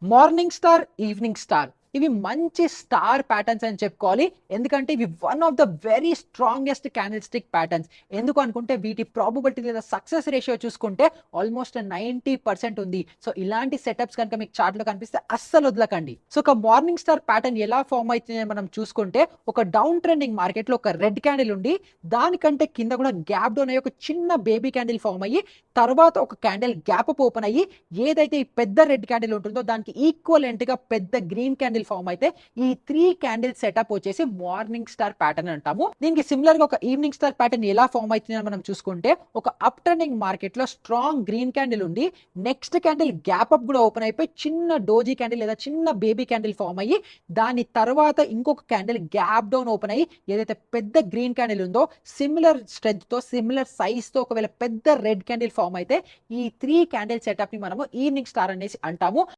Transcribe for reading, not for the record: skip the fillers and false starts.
Morning star, evening star ఇవి మంచి star patterns అని చెప్పుకోవాలి. ఎందుకంటే ఇవి one of the very strongest candle stick patterns. ఎందుకు అనుకుంటే వీటి ప్రాబబిలిటీ లేదా సక్సెస్ రేషియో చూసుకుంటే ఆల్మోస్ట్ 90% ఉంది. సో ఇలాంటి సెటప్స్ కనుక మీకు చార్ట్ లో కనిపిస్తే అస్సలు వదలకండి. సో ఒక మార్నింగ్ స్టార్ ప్యాటర్న్ ఎలా ఫామ్ అవుతుంది మనం చూసుకుంటే, ఒక డౌన్ ట్రెండింగ్ మార్కెట్ లో ఒక రెడ్ క్యాండిల్ ఉండి దానికంటే కింద కూడా గ్యాప్ డౌన్ అయ్యి ఒక చిన్న బేబీ క్యాండిల్ ఫామ్ అయ్యి తర్వాత ఒక క్యాండిల్ గ్యాప్ అప్ ఓపెన్ అయ్యి ఏదైతే ఈ పెద్ద రెడ్ క్యాండిల్ ఉంటుందో దానికి ఈక్వలెంట్ గా పెద్ద గ్రీన్ క్యాండిల్ ఫామ్ అయితే ఈ 3 క్యాండిల్ సెటప్ వచ్చేసి మార్నింగ్ స్టార్ ప్యాటర్న్ అంటాము. దీనికి సిమిలర్ గా ఒక ఈవినింగ్ స్టార్ ప్యాటర్న్ ఎలా ఫామ్ అవుతుంది మనం చూసుకుంటే, ఒక అప్ ట్రెండింగ్ మార్కెట్ లో స్ట్రాంగ్ గ్రీన్ క్యాండిల్ ఉండి నెక్స్ట్ క్యాండిల్ గ్యాప్ అప్ కూడా ఓపెన్ అయిపోయి చిన్న డోజీ క్యాండిల్ లేదా చిన్న బేబీ క్యాండిల్ ఫామ్ అయ్యి దాని తర్వాత ఇంకొక క్యాండిల్ గ్యాప్ డౌన్ ఓపెన్ అయ్యి ఏదైతే పెద్ద గ్రీన్ క్యాండిల్ ఉందో సిమిలర్ స్ట్రెంత్ తో సిమిలర్ సైజ్ తో ఒకవేళ పెద్ద రెడ్ క్యాండిల్ ఫామ్ అయితే ఈ 3 క్యాండిల్ సెటప్ ని మనము ఈవినింగ్ స్టార్ అనేసి అంటాము.